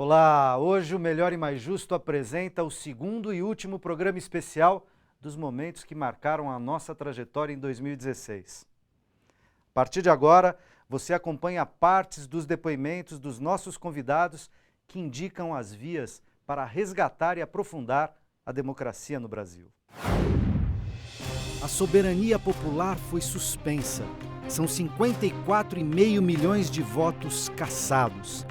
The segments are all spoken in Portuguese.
Olá, hoje o Melhor e Mais Justo apresenta o segundo e último programa especial dos momentos que marcaram a nossa trajetória em 2016. A partir de agora, você acompanha partes dos depoimentos dos nossos convidados que indicam as vias para resgatar e aprofundar a democracia no Brasil. A soberania popular foi suspensa. São 54,5 milhões de votos cassados.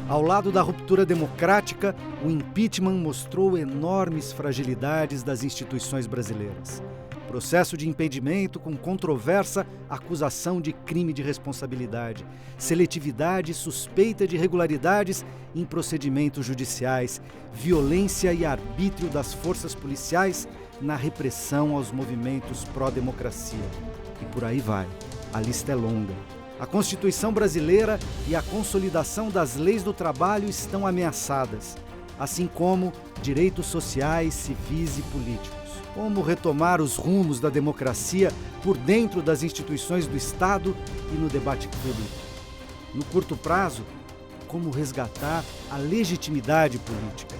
Ao lado da ruptura democrática, o impeachment mostrou enormes fragilidades das instituições brasileiras. Processo de impedimento com controversa acusação de crime de responsabilidade, seletividade e suspeita de irregularidades em procedimentos judiciais, violência e arbítrio das forças policiais na repressão aos movimentos pró-democracia. E por aí vai. A lista é longa. A Constituição brasileira e a consolidação das leis do trabalho estão ameaçadas, assim como direitos sociais, civis e políticos. Como retomar os rumos da democracia por dentro das instituições do Estado e no debate público? No curto prazo, como resgatar a legitimidade política?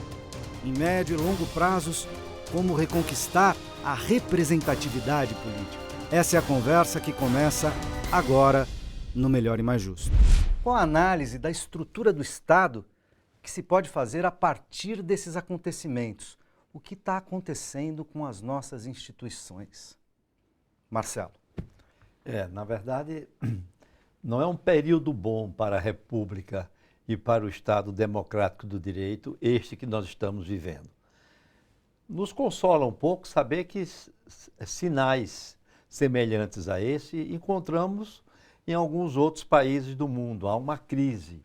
Em médio e longo prazos, como reconquistar a representatividade política? Essa é a conversa que começa agora no Melhor e Mais Justo. Qual a análise da estrutura do Estado que se pode fazer a partir desses acontecimentos? O que está acontecendo com as nossas instituições? Marcelo. Na verdade, não é um período bom para a República e para o Estado democrático do direito, este que nós estamos vivendo. Nos consola um pouco saber que sinais semelhantes a esse encontramos em alguns outros países do mundo. Há uma crise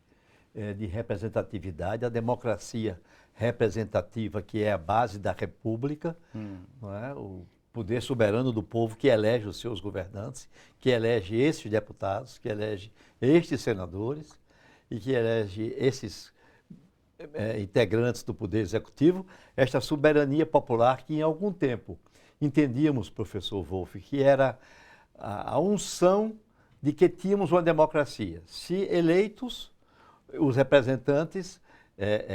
de representatividade, a democracia representativa, que é a base da República, não é? O poder soberano do povo que elege os seus governantes, que elege esses deputados, que elege estes senadores e que elege esses integrantes do poder executivo, esta soberania popular que em algum tempo entendíamos, professor Wolff, que era a unção de que tínhamos uma democracia. Se eleitos, os representantes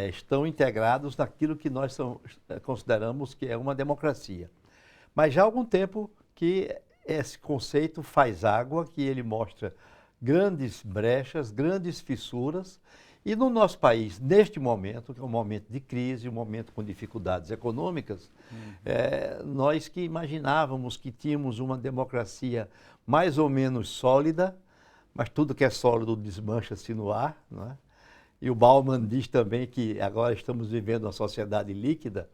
estão integrados naquilo que nós consideramos que é uma democracia. Mas já há algum tempo que esse conceito faz água, que ele mostra grandes brechas, grandes fissuras, e no nosso país, neste momento, que é um momento de crise, um momento com dificuldades econômicas, nós que imaginávamos que tínhamos uma democracia mais ou menos sólida, mas tudo que é sólido desmancha-se no ar, não é? E o Bauman diz também que agora estamos vivendo uma sociedade líquida,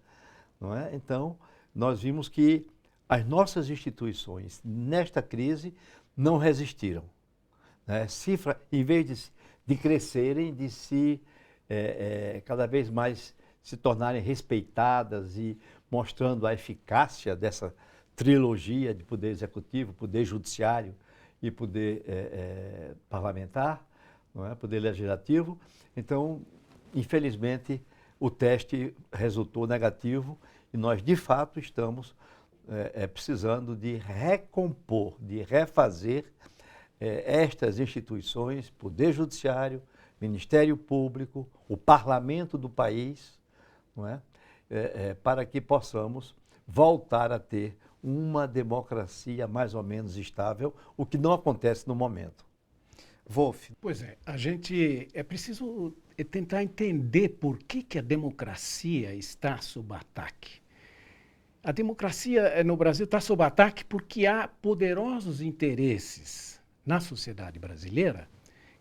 não é? Então, nós vimos que as nossas instituições, nesta crise, não resistiram, né? Em vez de crescerem, de se cada vez mais se tornarem respeitadas e mostrando a eficácia dessa trilogia de poder executivo, poder judiciário e poder parlamentar, não é? Poder legislativo. Então, infelizmente, o teste resultou negativo e nós, de fato, estamos precisando de recompor, de refazer estas instituições, Poder Judiciário, Ministério Público, o Parlamento do país, não é? Para que possamos voltar a ter uma democracia mais ou menos estável, o que não acontece no momento. Wolff. Pois é, é preciso tentar entender por que a democracia está sob ataque. A democracia no Brasil está sob ataque porque há poderosos interesses na sociedade brasileira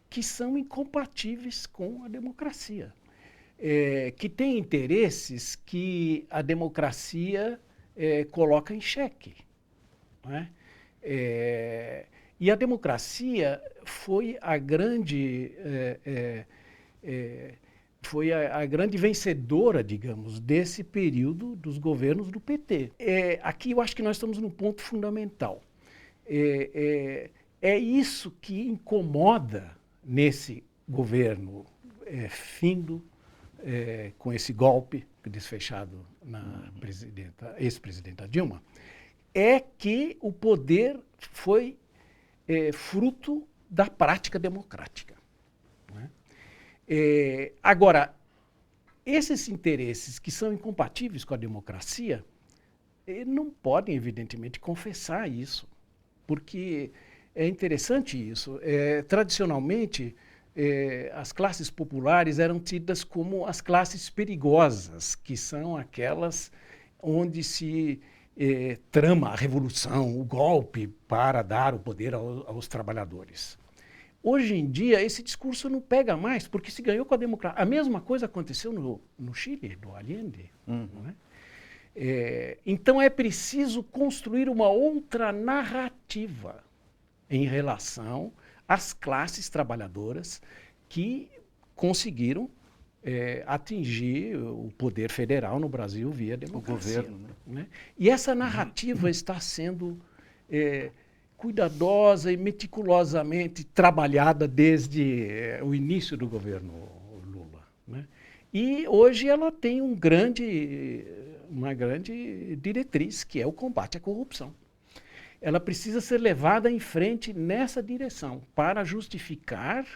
que são incompatíveis com a democracia. Que têm interesses que a democracia coloca em xeque. Não é? E a democracia foi a grande vencedora, digamos, desse período dos governos do PT. Aqui eu acho que nós estamos num ponto fundamental. É isso que incomoda nesse governo findo, com esse golpe desfechado na ex-presidenta Dilma, é que o poder foi fruto da prática democrática. Não é? Agora, esses interesses que são incompatíveis com a democracia, não podem, evidentemente, confessar isso, porque é interessante isso. Tradicionalmente, as classes populares eram tidas como as classes perigosas, que são aquelas onde se trama a revolução, o golpe para dar o poder aos trabalhadores. Hoje em dia, esse discurso não pega mais, porque se ganhou com a democracia. A mesma coisa aconteceu no Chile, do Allende. Não é? Então, é preciso construir uma outra narrativa em relação às classes trabalhadoras que conseguiram atingir o poder federal no Brasil via democracia. O governo, né? E essa narrativa está sendo cuidadosa e meticulosamente trabalhada desde o início do governo Lula. Né? E hoje ela tem uma grande diretriz, que é o combate à corrupção. Ela precisa ser levada em frente nessa direção para justificar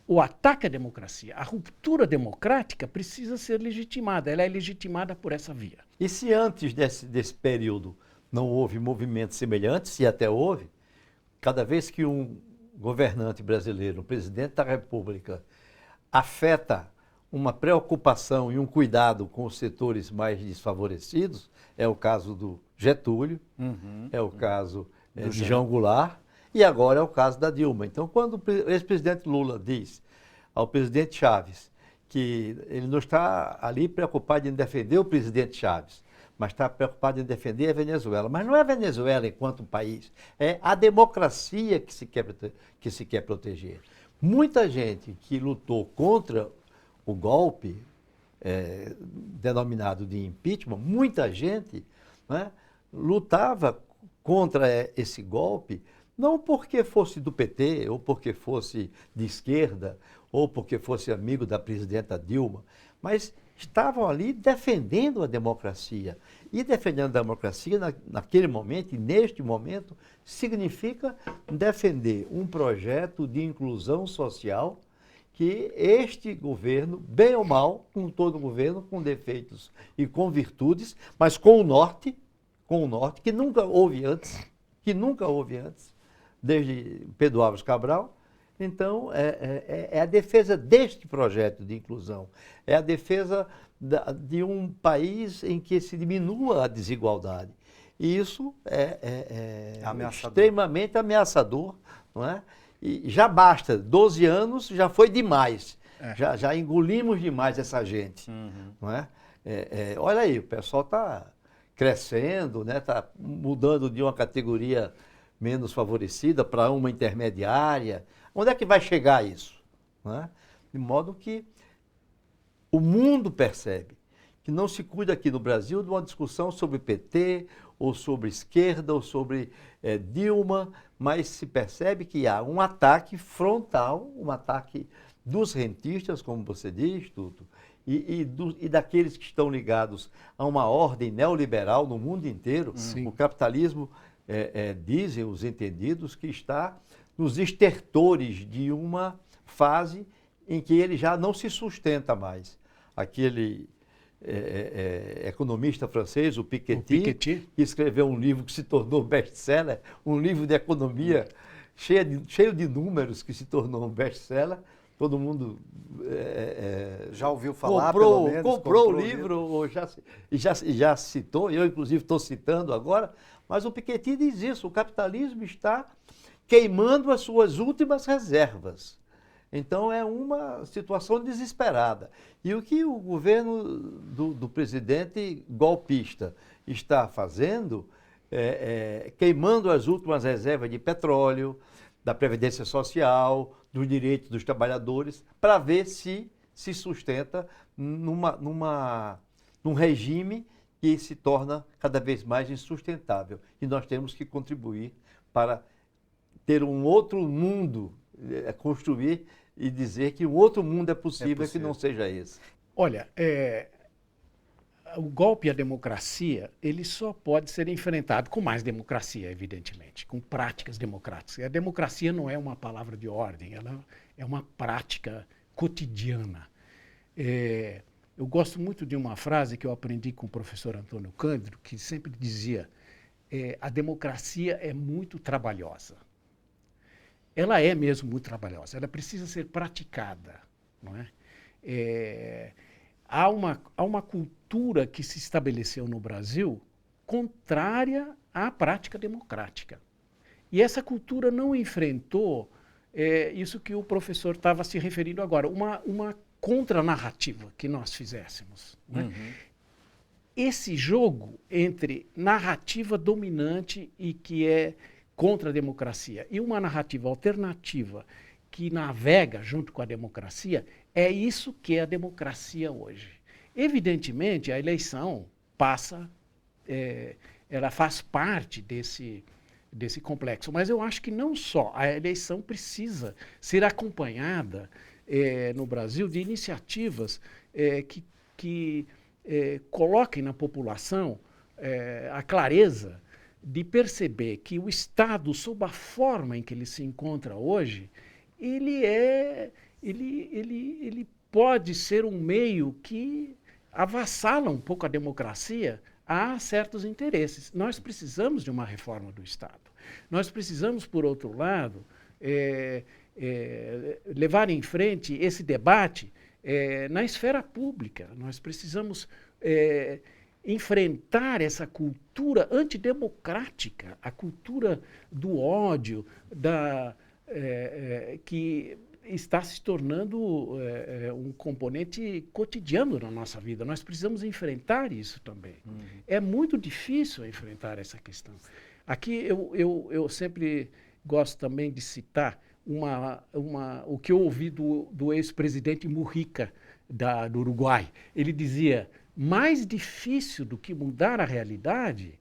o ataque à democracia. A ruptura democrática precisa ser legitimada, ela é legitimada por essa via. E se antes desse período não houve movimentos semelhantes, se até houve, cada vez que um governante brasileiro, um presidente da República, afeta uma preocupação e um cuidado com os setores mais desfavorecidos, é o caso do Getúlio, é o caso de João Goulart, e agora é o caso da Dilma. Então, quando o ex-presidente Lula diz ao presidente Chaves que ele não está ali preocupado em defender o presidente Chaves, mas está preocupado em defender a Venezuela. Mas não é a Venezuela enquanto país, é a democracia que se quer proteger. Muita gente que lutou contra o golpe denominado de impeachment, muita gente, né, lutava contra esse golpe, não porque fosse do PT, ou porque fosse de esquerda, ou porque fosse amigo da presidenta Dilma, mas estavam ali defendendo a democracia. E defendendo a democracia, naquele momento e neste momento, significa defender um projeto de inclusão social que este governo, bem ou mal, como todo governo, com defeitos e com virtudes, mas com o norte, que nunca houve antes, desde Pedro Álvares Cabral. Então, é a defesa deste projeto de inclusão, é a defesa de um país em que se diminua a desigualdade. E isso é extremamente ameaçador, não é? E já basta, 12 anos já foi demais, já engolimos demais essa gente. Não é? Olha aí, o pessoal está crescendo, né? Está mudando de uma categoria menos favorecida para uma intermediária. Onde é que vai chegar isso? Não é? De modo que o mundo percebe que não se cuida aqui no Brasil de uma discussão sobre PT, ou sobre esquerda, ou sobre Dilma, mas se percebe que há um ataque frontal, um ataque dos rentistas, como você diz, Tuto, e daqueles que estão ligados a uma ordem neoliberal no mundo inteiro. Sim. O capitalismo, dizem os entendidos, que está nos estertores de uma fase em que ele já não se sustenta mais. Aquele economista francês, o Piketty, que escreveu um livro que se tornou best-seller, um livro de economia cheio de números, que se tornou um best-seller. Todo mundo já ouviu falar, comprou, pelo menos, comprou o livro, ou já citou, eu inclusive estou citando agora, mas o Piketty diz isso: o capitalismo está queimando as suas últimas reservas. Então é uma situação desesperada. E o que o governo do presidente golpista está fazendo queimando as últimas reservas de petróleo, da Previdência Social, dos direitos dos trabalhadores, para ver se sustenta num regime que se torna cada vez mais insustentável. E nós temos que contribuir para ter um outro mundo, construir e dizer que um outro mundo é possível que não seja esse. Olha, o golpe à democracia, ele só pode ser enfrentado com mais democracia, evidentemente, com práticas democráticas. A democracia não é uma palavra de ordem, ela é uma prática cotidiana. Eu gosto muito de uma frase que eu aprendi com o professor Antônio Cândido, que sempre dizia: a democracia é muito trabalhosa. Ela é mesmo muito trabalhosa, ela precisa ser praticada, não é? Há uma cultura que se estabeleceu no Brasil contrária à prática democrática. E essa cultura não enfrentou isso que o professor estava se referindo agora, uma contranarrativa que nós fizéssemos. Né? Uhum. Esse jogo entre narrativa dominante e que é contra a democracia e uma narrativa alternativa que navega junto com a democracia, é isso que é a democracia hoje. Evidentemente, a eleição ela faz parte desse complexo, mas eu acho que não só. A eleição precisa ser acompanhada no Brasil de iniciativas que coloquem na população a clareza de perceber que o Estado, sob a forma em que ele se encontra hoje, ele pode ser um meio que avassala um pouco a democracia a certos interesses. Nós precisamos de uma reforma do Estado. Nós precisamos, por outro lado, levar em frente esse debate na esfera pública. Nós precisamos enfrentar essa cultura antidemocrática, a cultura do ódio, que está se tornando um componente cotidiano na nossa vida. Nós precisamos enfrentar isso também. Uhum. É muito difícil enfrentar essa questão. Aqui eu sempre gosto também de citar o que eu ouvi do ex-presidente Mujica, do Uruguai. Ele dizia: mais difícil do que mudar a realidade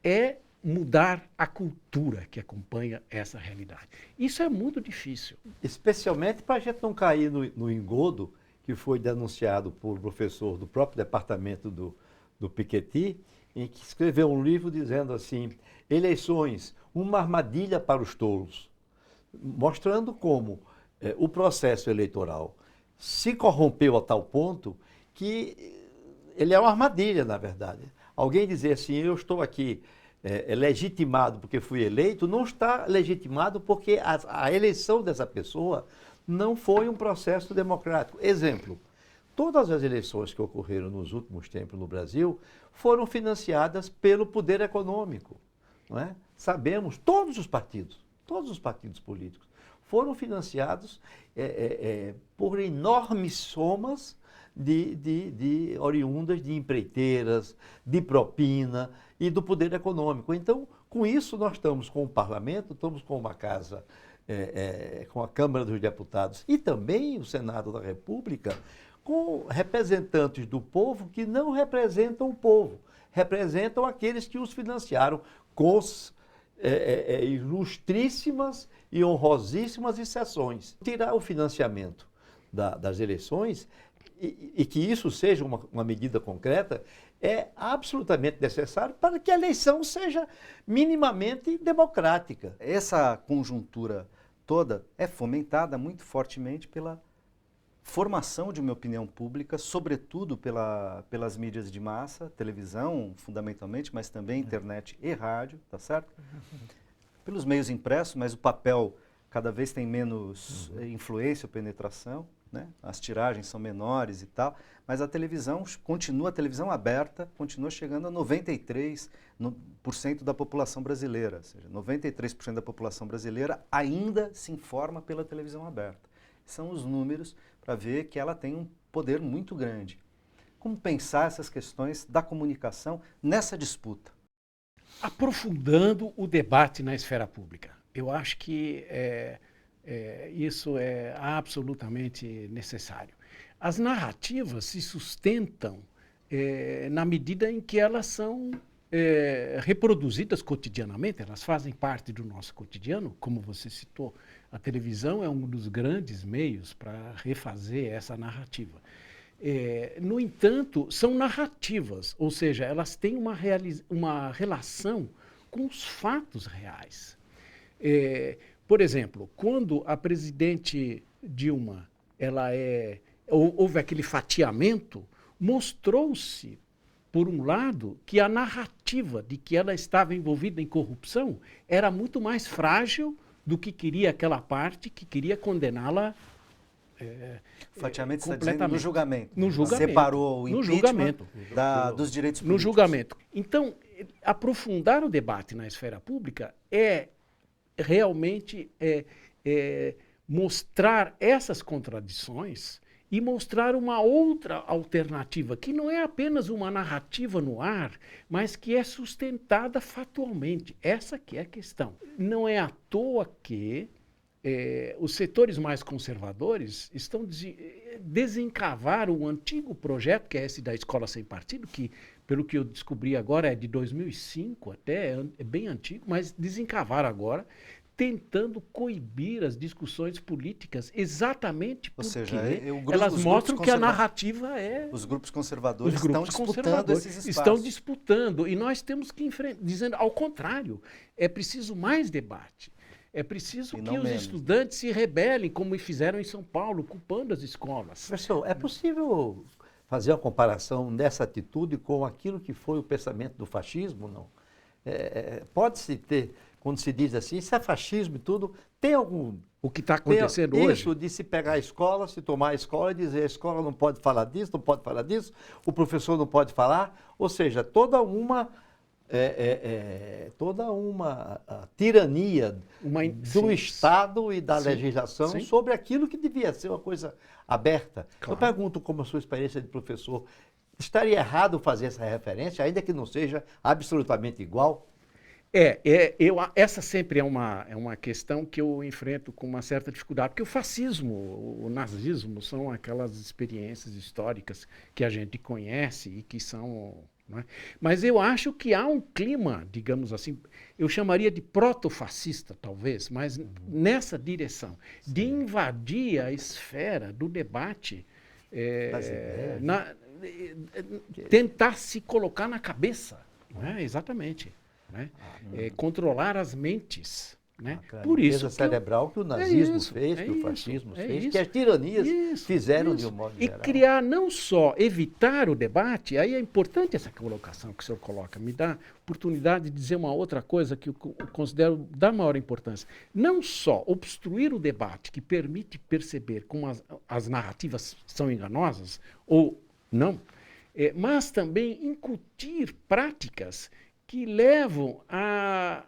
é mudar a cultura que acompanha essa realidade. Isso é muito difícil. Especialmente para a gente não cair no engodo que foi denunciado por um professor do próprio departamento do Piketty, em que escreveu um livro dizendo assim: eleições, uma armadilha para os tolos, mostrando como o processo eleitoral se corrompeu a tal ponto que ele é uma armadilha, na verdade. Alguém dizer assim: eu estou aqui legitimado porque fui eleito, não está legitimado porque a eleição dessa pessoa não foi um processo democrático. Exemplo: todas as eleições que ocorreram nos últimos tempos no Brasil foram financiadas pelo poder econômico. Não é? Sabemos, todos os partidos políticos foram financiados por enormes somas de oriundas de empreiteiras, de propina e do poder econômico. Então, com isso, nós estamos com o parlamento, estamos com uma casa, com a Câmara dos Deputados e também o Senado da República, com representantes do povo que não representam o povo, representam aqueles que os financiaram com ilustríssimas e honrosíssimas exceções. Tirar o financiamento das eleições e que isso seja uma medida concreta é absolutamente necessário para que a eleição seja minimamente democrática. Essa conjuntura toda é fomentada muito fortemente pela formação de uma opinião pública, sobretudo pelas mídias de massa, televisão fundamentalmente, mas também internet e rádio, tá certo? Pelos meios impressos, mas o papel cada vez tem menos influência ou penetração, né? As tiragens são menores e tal, mas a televisão aberta, continua chegando a 93% da população brasileira, ou seja, 93% da população brasileira ainda se informa pela televisão aberta. São os números para ver que ela tem um poder muito grande. Como pensar essas questões da comunicação nessa disputa? Aprofundando o debate na esfera pública. Eu acho que isso é absolutamente necessário. As narrativas se sustentam na medida em que elas são reproduzidas cotidianamente, elas fazem parte do nosso cotidiano, como você citou. A televisão é um dos grandes meios para refazer essa narrativa. No entanto, são narrativas, ou seja, elas têm uma relação com os fatos reais. Por exemplo, quando a presidente Dilma ela é houve aquele fatiamento, mostrou-se, por um lado, que a narrativa de que ela estava envolvida em corrupção era muito mais frágil do que queria aquela parte que queria condená-la Fatiamento está dizendo completamente. no julgamento. No julgamento. Separou o No impeachment julgamento. dos direitos No políticos. julgamento. Então, aprofundar o debate na esfera pública é realmente mostrar essas contradições e mostrar uma outra alternativa, que não é apenas uma narrativa no ar, mas que é sustentada factualmente. Essa que é a questão. Não é à toa que os setores mais conservadores estão desencavaram o antigo projeto, que é esse da Escola Sem Partido, que, pelo que eu descobri agora, é de 2005 até, é bem antigo, mas desencavaram agora, tentando coibir as discussões políticas, exatamente porque elas mostram que a narrativa é... Os grupos conservadores estão disputando esses espaços. Estão disputando, e nós temos que enfrentar, dizendo ao contrário, é preciso mais debate. É preciso que os estudantes se rebelem, como fizeram em São Paulo, culpando as escolas. Professor, é possível fazer uma comparação dessa atitude com aquilo que foi o pensamento do fascismo, não? Pode-se ter, quando se diz assim, isso é fascismo e tudo, tem algum... O que está acontecendo hoje? Isso de se pegar a escola, se tomar a escola e dizer a escola não pode falar disso, não pode falar disso, o professor não pode falar, ou seja, toda uma tirania do Estado e da legislação sobre aquilo que devia ser uma coisa aberta. Claro. Eu pergunto, como a sua experiência de professor, estaria errado fazer essa referência, ainda que não seja absolutamente igual? Essa sempre é uma questão que eu enfrento com uma certa dificuldade, porque o fascismo, o nazismo, são aquelas experiências históricas que a gente conhece e que são... Né? Mas eu acho que há um clima, digamos assim, eu chamaria de protofascista, talvez, mas nessa direção, de invadir a esfera do debate, tentar se colocar na cabeça, né? Exatamente. Né? Controlar as mentes. Né? Por isso cerebral que o nazismo fez, que o fascismo fez, que as tiranias fizeram de um modo geral. E criar não só, evitar o debate, aí é importante essa colocação que o senhor coloca, me dá oportunidade de dizer uma outra coisa que eu considero da maior importância. Não só obstruir o debate, que permite perceber como as narrativas são enganosas, ou não, mas também incutir práticas que levam a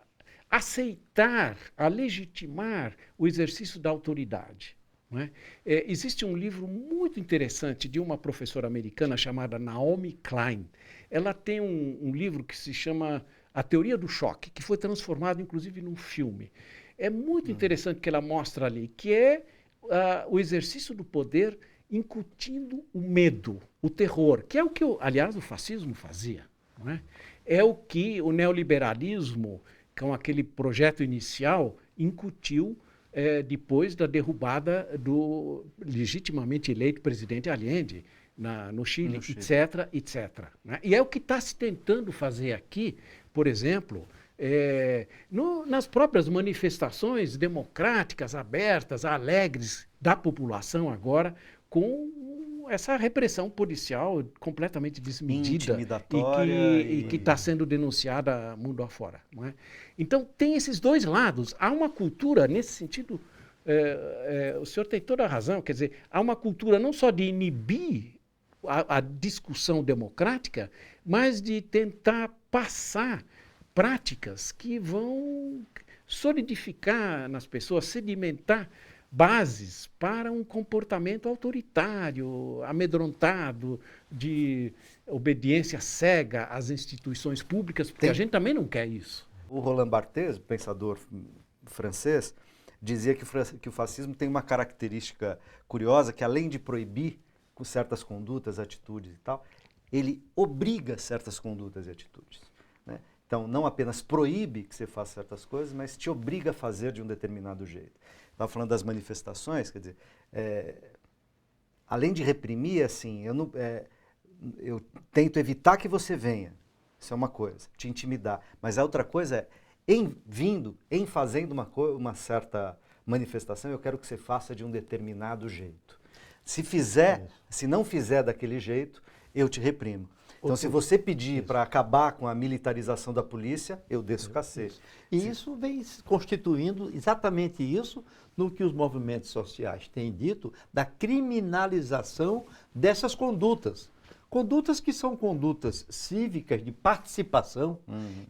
aceitar, a legitimar o exercício da autoridade. Não é? Existe um livro muito interessante de uma professora americana chamada Naomi Klein. Ela tem um livro que se chama A Teoria do Choque, que foi transformado, inclusive, num filme. É muito interessante que ela mostra ali, que é o exercício do poder incutindo o medo, o terror, que é o que, aliás, o fascismo fazia. Não é? É o que o neoliberalismo, com aquele projeto inicial, incutiu depois da derrubada do legitimamente eleito presidente Allende no Chile, etc., etc. Né? E é o que está se tentando fazer aqui, por exemplo, nas próprias manifestações democráticas, abertas, alegres da população agora, com essa repressão policial completamente desmedida e que está sendo denunciada mundo afora. Não é? Então, tem esses dois lados. Há uma cultura, nesse sentido, o senhor tem toda a razão, quer dizer, há uma cultura não só de inibir a discussão democrática, mas de tentar passar práticas que vão solidificar nas pessoas, sedimentar bases para um comportamento autoritário, amedrontado, de obediência cega às instituições públicas, porque a gente também não quer isso. O Roland Barthes, pensador francês, dizia que o fascismo tem uma característica curiosa, que além de proibir com certas condutas, atitudes e tal, ele obriga certas condutas e atitudes. Né? Então, não apenas proíbe que você faça certas coisas, mas te obriga a fazer de um determinado jeito. Estava falando das manifestações, quer dizer, além de reprimir, assim, eu tento evitar que você venha, isso é uma coisa, te intimidar, mas a outra coisa em fazendo uma certa manifestação, eu quero que você faça de um determinado jeito. Se não fizer daquele jeito, eu te reprimo. Então, se você pedir para acabar com a militarização da polícia, eu desço o cacete. E isso vem se constituindo exatamente isso no que os movimentos sociais têm dito da criminalização dessas condutas. Condutas que são condutas cívicas de participação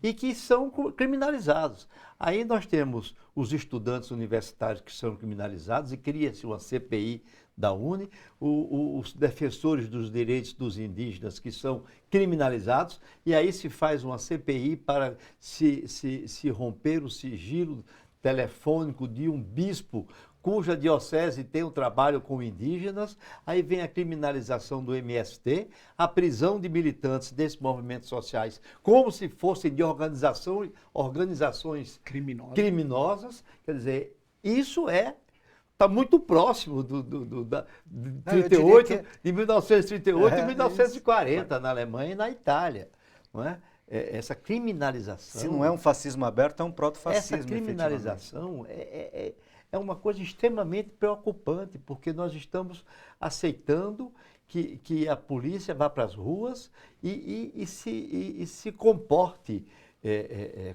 e que são criminalizados. Aí nós temos os estudantes universitários que são criminalizados e cria-se uma CPI da UNE, os defensores dos direitos dos indígenas que são criminalizados, e aí se faz uma CPI para se romper o sigilo telefônico de um bispo cuja diocese tem um trabalho com indígenas, aí vem a criminalização do MST, a prisão de militantes desses movimentos sociais, como se fossem de organizações criminosas. Quer dizer, isso está muito próximo de 1938 e 1940, na Alemanha e na Itália. Não é? Essa criminalização... Se não é um fascismo aberto, é um protofascismo. Essa criminalização é uma coisa extremamente preocupante, porque nós estamos aceitando que a polícia vá para as ruas e se comporte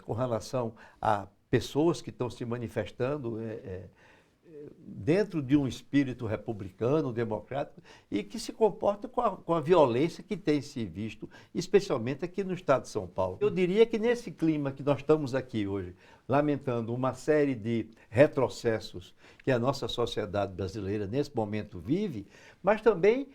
com relação a pessoas que estão se manifestando dentro de um espírito republicano, democrático, e que se comporta com a violência que tem se visto, especialmente aqui no estado de São Paulo. Eu diria que nesse clima que nós estamos aqui hoje, lamentando uma série de retrocessos que a nossa sociedade brasileira nesse momento vive, mas também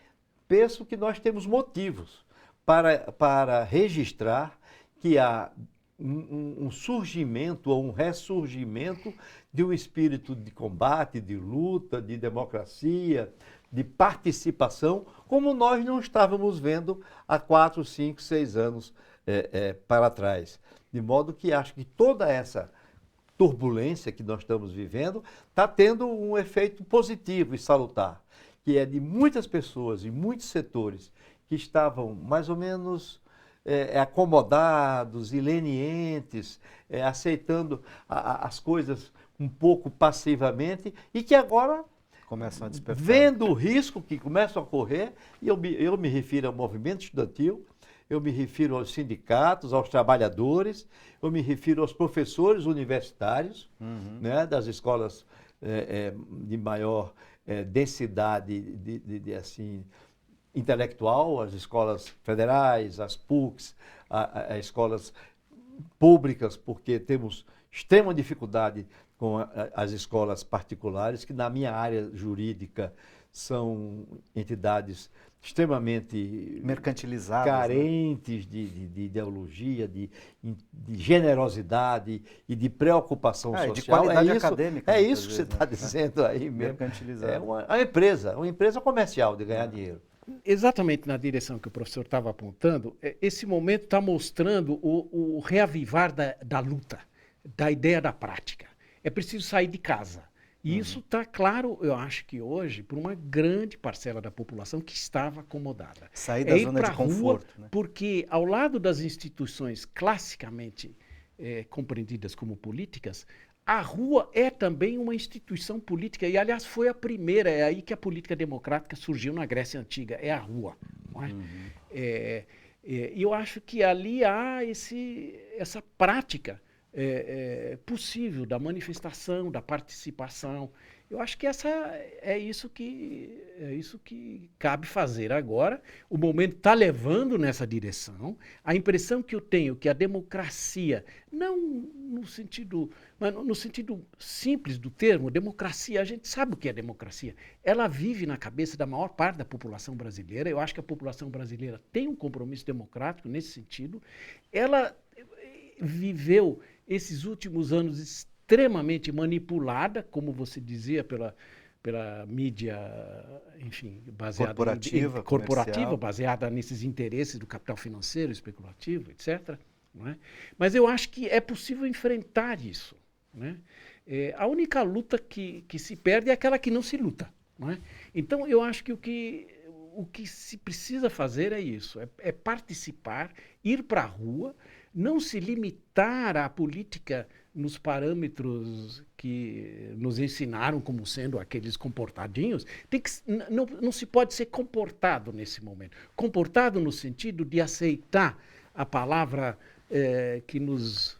penso que nós temos motivos para registrar que há um surgimento ou um ressurgimento de um espírito de combate, de luta, de democracia, de participação, como nós não estávamos vendo há 4, 5, 6 anos para trás. De modo que acho que toda essa turbulência que nós estamos vivendo está tendo um efeito positivo e salutar, que é de muitas pessoas e muitos setores que estavam mais ou menos acomodados e lenientes, aceitando as coisas um pouco passivamente e que agora começam a despertar. Vendo o risco que começa a ocorrer, e eu me refiro ao movimento estudantil, eu me refiro aos sindicatos, aos trabalhadores, eu me refiro aos professores universitários, né, das escolas de maior densidade assim, intelectual, as escolas federais, as PUCs, as escolas públicas, porque temos extrema dificuldade com as escolas particulares, que na minha área jurídica são entidades extremamente mercantilizadas, carentes, né? de ideologia, de generosidade e de preocupação social. De qualidade acadêmica. É isso que você está dizendo aí mesmo. Mercantilizado. É uma empresa comercial de ganhar dinheiro. Exatamente na direção que o professor estava apontando, esse momento está mostrando o reavivar da luta, da ideia da prática. É preciso sair de casa. E isso está claro, eu acho que hoje, por uma grande parcela da população que estava acomodada. Sair da zona de conforto. Rua, né? Porque ao lado das instituições classicamente compreendidas como políticas, a rua é também uma instituição política, e aliás foi a primeira, é aí que a política democrática surgiu na Grécia Antiga, é a rua. Não é? E eu acho que ali há essa prática possível da manifestação, da participação. Eu acho que é isso que cabe fazer agora. O momento está levando nessa direção. A impressão que eu tenho é que a democracia, não no sentido, mas no sentido simples do termo, democracia, a gente sabe o que é democracia. Ela vive na cabeça da maior parte da população brasileira. Eu acho que a população brasileira tem um compromisso democrático nesse sentido. Ela viveu esses últimos anos extremamente manipulada, como você dizia, pela mídia, enfim, baseada corporativa, baseada nesses interesses do capital financeiro, especulativo, etc. Não é? Mas eu acho que é possível enfrentar isso. Né? A única luta que se perde é aquela que não se luta. Não é? Então, eu acho que o que se precisa fazer é isso, é participar, ir para a rua, não se limitar à política nos parâmetros que nos ensinaram como sendo aqueles comportadinhos, não se pode ser comportado nesse momento. Comportado no sentido de aceitar a palavra que nos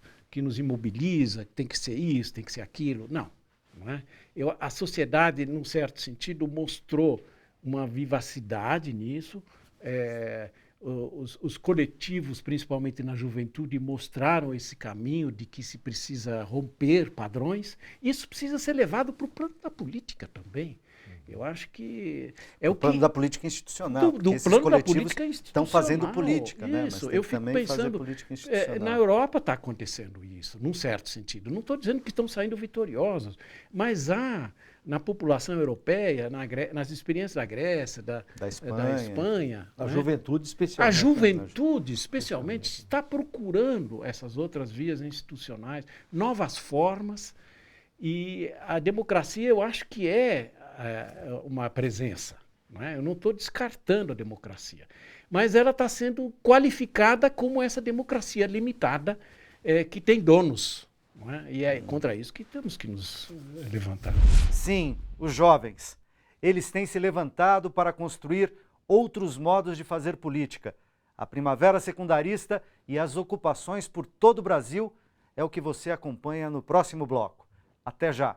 imobiliza, que tem que ser isso, tem que ser aquilo. Não. Não é? A sociedade, num certo sentido, mostrou uma vivacidade nisso. Os coletivos, principalmente na juventude, mostraram esse caminho de que se precisa romper padrões. Isso precisa ser levado para o plano da política também. Eu acho que é o plano da política institucional. Do plano da política institucional. Estão fazendo política, né? Isso, Mas eu fico pensando. Na Europa está acontecendo isso, num certo sentido. Não estou dizendo que estão saindo vitoriosos, mas há na população europeia, nas experiências da Grécia, da Espanha, a né? juventude especialmente. A juventude, especialmente, está procurando essas outras vias institucionais, novas formas, e a democracia, eu acho que é uma presença. Não é? Eu não estou descartando a democracia, mas ela está sendo qualificada como essa democracia limitada que tem donos. Não é? E é contra isso que temos que nos levantar. Sim, os jovens. Eles têm se levantado para construir outros modos de fazer política. A primavera secundarista e as ocupações por todo o Brasil é o que você acompanha no próximo bloco. Até já!